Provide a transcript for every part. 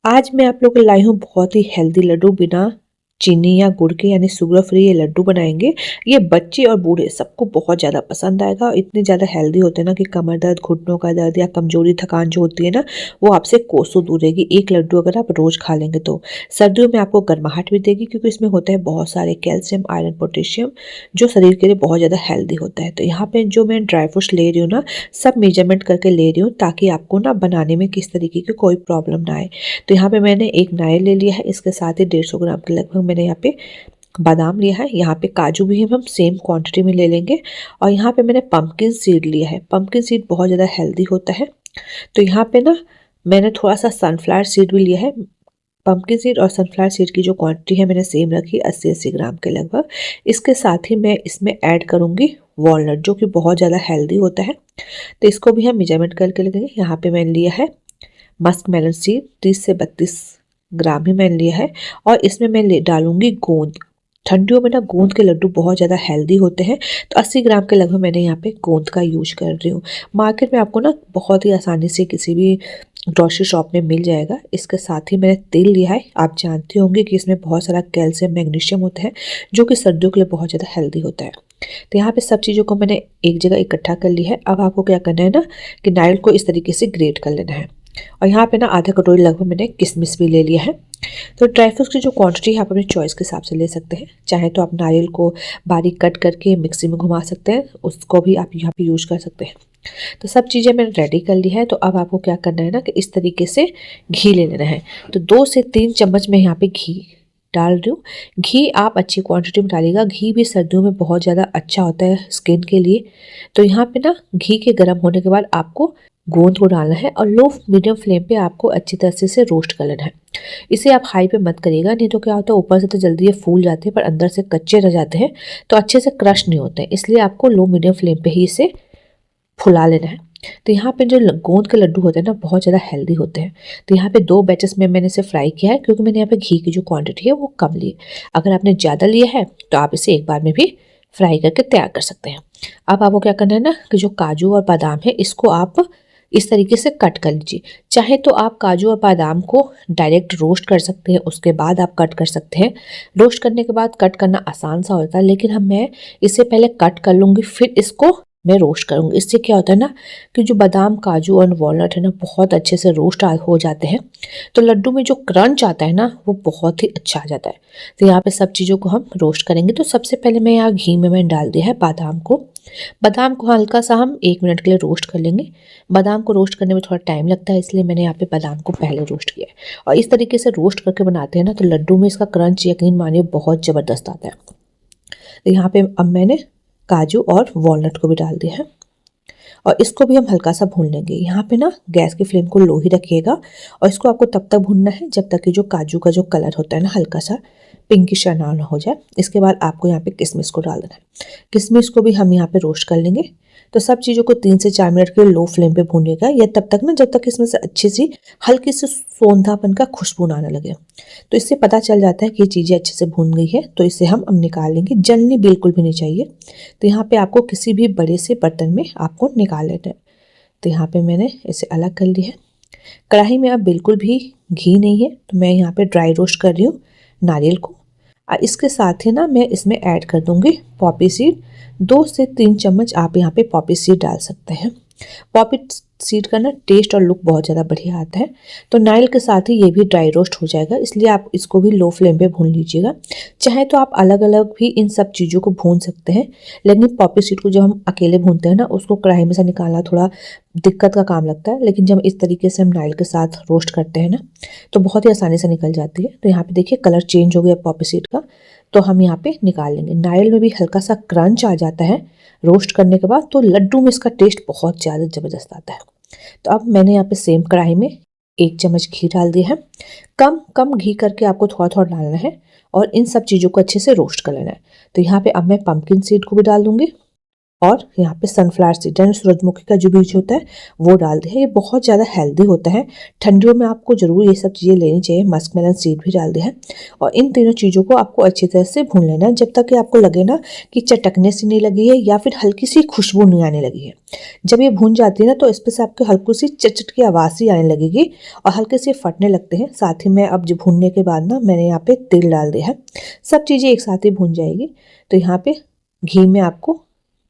आज मैं आप लोगों को लाई हूँ बहुत ही हेल्दी लड्डू बिना चीनी या गुड़ के यानी शुगर फ्री ये लड्डू बनाएंगे। ये बच्चे और बूढ़े सबको बहुत ज़्यादा पसंद आएगा और इतने ज़्यादा हेल्दी होते हैं ना कि कमर दर्द, घुटनों का दर्द या कमजोरी, थकान जो होती है ना वो आपसे कोसों दूर रहेगी। एक लड्डू अगर आप रोज़ खा लेंगे तो सर्दियों में आपको गर्माहट भी देगी क्योंकि इसमें होता है बहुत सारे कैल्शियम, आयरन, पोटेशियम जो शरीर के लिए बहुत ज़्यादा हेल्दी होता है। तो यहाँ पे जो मैं ड्राई फ्रूट्स ले रही हूँ ना सब मेजरमेंट करके ले रही हूँ ताकि आपको ना बनाने में किस तरीके की कोई प्रॉब्लम ना आए। तो यहाँ पे मैंने एक नारियल ले लिया है, इसके साथ ही 150 ग्राम के लगभग मैंने यहाँ पे बादाम लिया है। यहाँ पे काजू भी हम सेम क्वांटिटी में ले लेंगे और यहाँ पे मैंने पंपकिन सीड लिया है। पंपकिन सीड बहुत ज़्यादा हेल्दी होता है। तो यहाँ पे ना मैंने थोड़ा सा सनफ्लावर सीड भी लिया है। पंपकिन सीड और सनफ्लावर सीड की जो क्वांटिटी है मैंने सेम रखी, 80-80 ग्राम के लगभग। इसके साथ ही मैं इसमें ऐड करूँगी वॉलनट जो कि बहुत ज़्यादा हेल्दी होता है। तो इसको भी हम मेजरमेंट करके लगेंगे। यहाँ पे मैंने लिया है मस्क मेलन सीड, 30 से 32 ग्राम ही मैंने लिया है और इसमें मैं डालूंगी गोंद। ठंडियों में ना गोंद के लड्डू बहुत ज़्यादा हेल्दी होते हैं। तो 80 ग्राम के लगभग मैंने यहाँ पे गोंद का यूज कर रही हूँ। मार्केट में आपको ना बहुत ही आसानी से किसी भी ग्रोसरी शॉप में मिल जाएगा। इसके साथ ही मैंने तेल लिया है। आप जानते होंगे कि इसमें बहुत सारा कैल्शियम, मैग्नीशियम होता है जो कि सर्दियों के लिए बहुत ज़्यादा हेल्दी होता है। तो यहाँ पे सब चीज़ों को मैंने एक जगह इकट्ठा कर लिया है। अब आपको क्या करना है ना कि नारियल को इस तरीके से ग्रेट कर लेना है और यहाँ पे ना आधा कटोरी लगभग मैंने किशमिश भी ले लिया है। तो ड्राई फ्रूट्स की जो क्वांटिटी है आप अपने चॉइस के हिसाब से ले सकते हैं। चाहे तो आप नारियल को बारीक कट करके मिक्सी में घुमा सकते हैं, उसको भी आप यहाँ पे यूज कर सकते हैं। तो सब चीज़ें मैंने रेडी कर ली है। तो अब आपको क्या करना है ना कि इस तरीके से घी ले लेना है। तो 2 से 3 चम्मच मैं यहाँ पे घी डाल रही हूँ। घी आप अच्छी क्वांटिटी में डालिएगा। घी भी सर्दियों में बहुत ज़्यादा अच्छा होता है स्किन के लिए। तो यहाँ पे ना घी के गर्म होने के बाद आपको गोंद को डालना है और लो मीडियम फ्लेम पे आपको अच्छी तरह से रोस्ट कर लेना है। इसे आप हाई पे मत करिएगा, नहीं तो क्या होता है ऊपर से तो जल्दी ये फूल जाते हैं पर अंदर से कच्चे रह जाते हैं तो अच्छे से क्रश नहीं होते हैं। इसलिए आपको लो मीडियम फ्लेम पे ही इसे फुला लेना है। तो यहाँ पे जो गोंद के लड्डू होते हैं ना बहुत ज़्यादा हेल्दी होते हैं। तो यहाँ पे 2 बैचेस में मैंने इसे फ्राई किया है क्योंकि मैंने यहाँ पे घी की जो क्वांटिटी है वो कम ली है। अगर आपने ज़्यादा लिया है तो आप इसे एक बार में भी फ्राई करके तैयार कर सकते हैं। अब आपको क्या करना है ना कि जो काजू और बादाम है इसको आप इस तरीके से कट कर लीजिए। चाहे तो आप काजू और बादाम को डायरेक्ट रोस्ट कर सकते हैं, उसके बाद आप कट कर सकते हैं। रोस्ट करने के बाद कट करना आसान सा होता है, लेकिन मैं इसे पहले कट कर लूँगी फिर इसको मैं रोस्ट करूँगी। इससे क्या होता है ना कि जो बादाम, काजू और वॉलनट है ना बहुत अच्छे से रोस्ट हो जाते हैं तो लड्डू में जो क्रंच आता है ना वो बहुत ही अच्छा आ जाता है। तो यहाँ पे सब चीज़ों को हम रोस्ट करेंगे। तो सबसे पहले मैं यहाँ घी में मैंने डाल दिया है बादाम को। बादाम को हल्का सा हम 1 मिनट के लिए रोस्ट कर लेंगे। बादाम को रोस्ट करने में थोड़ा टाइम लगता है इसलिए मैंने यहाँ पे बादाम को पहले रोस्ट किया है। और इस तरीके से रोस्ट करके बनाते हैं ना तो लड्डू में इसका क्रंच यकीन मानिए बहुत ज़बरदस्त आता है। तो यहाँ पे अब मैंने काजू और वॉलनट को भी डाल दिया है और इसको भी हम हल्का सा भून लेंगे। यहाँ पे ना गैस की फ्लेम को लो ही रखिएगा और इसको आपको तब तक भूनना है जब तक कि जो काजू का जो कलर होता है ना हल्का सा पिंकिश ना हो जाए। इसके बाद आपको यहाँ पे किशमिश को डाल देना है। किशमिश को भी हम यहाँ पे रोस्ट कर लेंगे। तो सब चीज़ों को 3 से 4 मिनट के लिए लो फ्लेम पे भूनिएगा या तब तक ना जब तक इसमें से अच्छी सी हल्की सी सौंधापन का खुशबू आने लगे। तो इससे पता चल जाता है कि ये चीज़ें अच्छे से भून गई है। तो इसे हम अब निकाल लेंगे। जलनी बिल्कुल भी नहीं चाहिए। तो यहाँ पे आपको किसी भी बड़े से बर्तन में आपको निकाल लेना है। तो यहाँ पे मैंने इसे अलग कर लिया है। कढ़ाई में अब बिल्कुल भी घी नहीं है तो मैं यहाँ पे ड्राई रोस्ट कर रही हूँ नारियल को। और इसके साथ ही ना मैं इसमें ऐड कर दूंगी पॉपी सीड। 2 से 3 चम्मच आप यहाँ पे पॉपी सीड डाल सकते हैं। पॉपी सीड का ना टेस्ट और लुक बहुत ज़्यादा बढ़िया आता है। तो नारियल के साथ ही ये भी ड्राई रोस्ट हो जाएगा इसलिए आप इसको भी लो फ्लेम पे भून लीजिएगा। चाहे तो आप अलग अलग भी इन सब चीज़ों को भून सकते हैं, लेकिन पॉपी सीड को जब हम अकेले भूनते हैं ना उसको कढ़ाई में से निकालना थोड़ा दिक्कत का काम लगता है। लेकिन जब इस तरीके से हम नारियल के साथ रोस्ट करते हैं ना तो बहुत ही आसानी से निकल जाती है। तो यहाँ पे देखिए कलर चेंज हो गया पॉपी सीड का। तो हम यहाँ पे निकाल लेंगे। नारियल में भी हल्का सा क्रंच आ जाता है रोस्ट करने के बाद, तो लड्डू में इसका टेस्ट बहुत ज़्यादा ज़बरदस्त आता है। तो अब मैंने यहाँ पे सेम कढ़ाई में 1 चम्मच घी डाल दिया है। कम कम घी करके आपको थोड़ा थोड़ा डालना है और इन सब चीज़ों को अच्छे से रोस्ट कर लेना है। तो यहाँ पे अब मैं पंपकिन सीड को भी डाल दूँगी। और यहाँ पे सनफ्लावर सीड यानी सूरजमुखी का जो बीज होता है वो डाल दिया है। ये बहुत ज़्यादा हेल्दी होता है, ठंडियों में आपको ज़रूर ये सब चीज़ें लेनी चाहिए। मस्क मेलन सीड भी डाल दिया है और इन तीनों चीज़ों को आपको अच्छी तरह से भून लेना है जब तक कि आपको लगे ना कि चटकने सी नहीं लगी है या फिर हल्की सी खुशबू नहीं आने लगी है। जब ये भून जाती है ना तो इस पर से आपको हल्की सी चटचट की आवाज़ सी आने लगेगी और हल्के से फटने लगते हैं। साथ ही में अब जो भूनने के बाद ना मैंने यहाँ पे तिल डाल दिया है, सब चीज़ें एक साथ ही भून जाएगी। तो यहाँ पे घी में आपको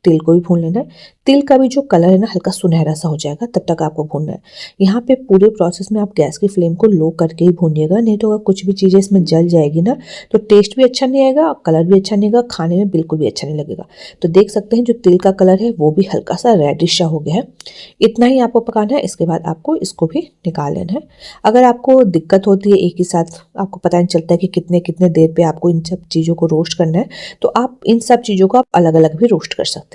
तिल को भी भून लेना है। तिल का भी जो कलर है ना हल्का सुनहरा सा हो जाएगा, तब तक आपको भूनना है। यहाँ पे पूरे प्रोसेस में आप गैस की फ्लेम को लो करके ही भूनिएगा, नहीं तो अगर कुछ भी चीज़ें इसमें जल जाएगी ना तो टेस्ट भी अच्छा नहीं आएगा और कलर भी अच्छा नहीं आएगा, खाने में बिल्कुल भी अच्छा नहीं लगेगा। तो देख सकते हैं जो तिल का कलर है वो भी हल्का सा रेडिश सा हो गया है। इतना ही आपको पकाना है, इसके बाद आपको इसको भी निकाल लेना है। अगर आपको दिक्कत होती है एक ही साथ आपको पता नहीं चलता है कि कितने कितने देर पे आपको इन सब चीज़ों को रोस्ट करना है, तो आप इन सब चीज़ों को आप अलग अलग भी रोस्ट कर सकते हैं।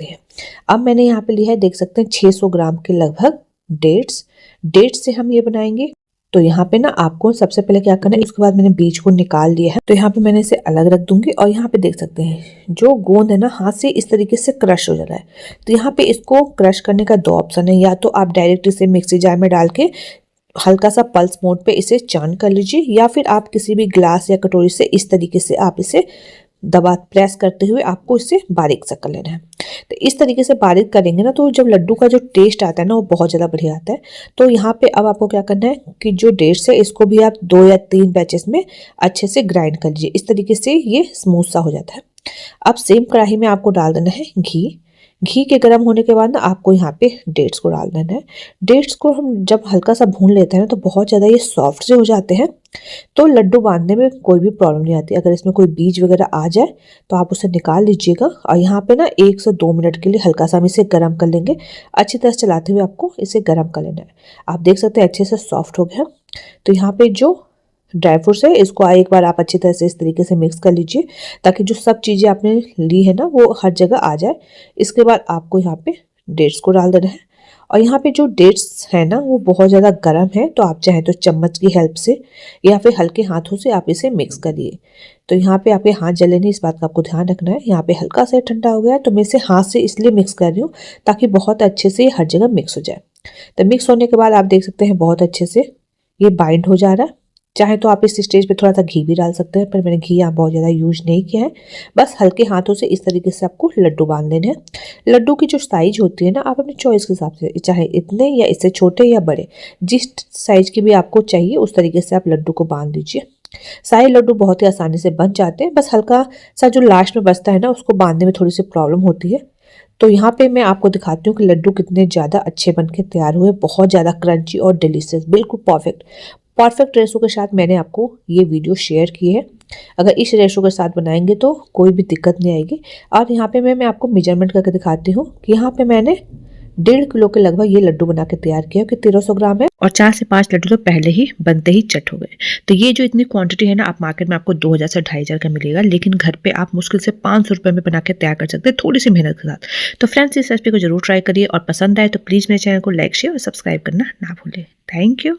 अब मैंने यहाँ पे लिया है, देख सकते हैं 600 ग्राम के लगभग डेट्स से हम ये बनाएंगे। तो यहाँ पे ना आपको सबसे पहले क्या करना है, उसके बाद मैंने बीज को निकाल लिया है तो यहाँ पे मैंने इसे अलग रख दूंगी। और यहाँ पे देख सकते हैं जो गोंद है ना हाथ से इस तरीके से क्रश हो जा रहा है। तो यहाँ पे इसको क्रश करने का दो ऑप्शन है, या तो आप डायरेक्ट इसे मिक्सी जार में डाल के हल्का सा पल्स मोड पे इसे चर्न कर लीजिए, या फिर आप किसी भी ग्लास या कटोरी से इस तरीके से आप इसे दबा प्रेस करते हुए आपको इसे बारीक सा कर लेना है। तो इस तरीके से बारीक करेंगे ना तो जब लड्डू का जो टेस्ट आता है ना वो बहुत ज़्यादा बढ़िया आता है। तो यहाँ पे अब आपको क्या करना है कि जो डेट्स है इसको भी आप 2 या 3 बैचेस में अच्छे से ग्राइंड कर लीजिए, इस तरीके से ये स्मूथ सा हो जाता है। अब सेम कढ़ाई में आपको डाल देना है घी के गर्म होने के बाद ना आपको यहाँ पे डेट्स को डाल देना है। डेट्स को हम जब हल्का सा भून लेते हैं ना तो बहुत ज़्यादा ये सॉफ्ट से हो जाते हैं, तो लड्डू बांधने में कोई भी प्रॉब्लम नहीं आती। अगर इसमें कोई बीज वगैरह आ जाए तो आप उसे निकाल लीजिएगा। और यहाँ पे ना 1 से 2 मिनट के लिए हल्का सा हम इसे गर्म कर लेंगे, अच्छी तरह से चलाते हुए आपको इसे गर्म कर लेना है। आप देख सकते हैं अच्छे से सॉफ्ट हो गया। तो यहाँ पे जो ड्राई फ्रूट्स है इसको एक बार आप अच्छी तरह से इस तरीके से मिक्स कर लीजिए ताकि जो सब चीज़ें आपने ली है ना वो हर जगह आ जाए। इसके बाद आपको यहाँ पे डेट्स को डाल देना है। और यहाँ पे जो डेट्स है ना वो बहुत ज़्यादा गर्म है, तो आप चाहें तो चम्मच की हेल्प से या फिर हल्के हाथों से आप इसे मिक्स करिए। तो यहाँ पे आपके हाथ जले नहीं, इस बात का आपको ध्यान रखना है। यहाँ पे हल्का सा ठंडा हो गया है तो मैं इसे हाथ से इसलिए मिक्स कर रही हूँ ताकि बहुत अच्छे से हर जगह मिक्स हो जाए। तो मिक्स होने के बाद आप देख सकते हैं बहुत अच्छे से ये बाइंड हो जा रहा है। चाहे तो आप इस स्टेज पे थोड़ा सा घी भी डाल सकते हैं, पर मैंने घी यहाँ बहुत ज़्यादा यूज नहीं किया है। बस हल्के हाथों से इस तरीके से आपको लड्डू बांध लेने हैं। लड्डू की जो साइज होती है ना आप अपनी चॉइस के हिसाब से, चाहे इतने या इससे छोटे या बड़े, जिस साइज की भी आपको चाहिए उस तरीके से आप लड्डू को बांध दीजिए। सारे लड्डू बहुत ही आसानी से बन जाते हैं, बस हल्का सा जो लास्ट में बचता है ना उसको बांधने में थोड़ी सी प्रॉब्लम होती है। तो यहाँ पे मैं आपको दिखाती हूँ कि लड्डू कितने ज़्यादा अच्छे बन के तैयार हुए, बहुत ज़्यादा क्रंची और डिलीशियस, बिल्कुल परफेक्ट रेशो के साथ मैंने आपको ये वीडियो शेयर की है। अगर इस रेशो के साथ बनाएंगे तो कोई भी दिक्कत नहीं आएगी। और यहाँ पे मैं आपको मेजरमेंट करके दिखाती हूँ कि यहाँ पे मैंने 1.5 किलो के लगभग ये लड्डू बना के तैयार किया कि 1300 ग्राम है और 4 से 5 लड्डू तो पहले ही बनते ही चट हो गए। तो ये जो इतनी क्वांटिटी है ना आप मार्केट में आपको 2000 से 2500 का मिलेगा, लेकिन घर पे आप मुश्किल से 500 रुपये में बना के तैयार कर सकते हैं थोड़ी सी मेहनत के साथ। तो फ्रेंड्स इस रेसिपी को जरूर ट्राई करिए और पसंद आए तो प्लीज़ मेरे चैनल को लाइक शेयर और सब्सक्राइब करना ना भूलें। Thank you.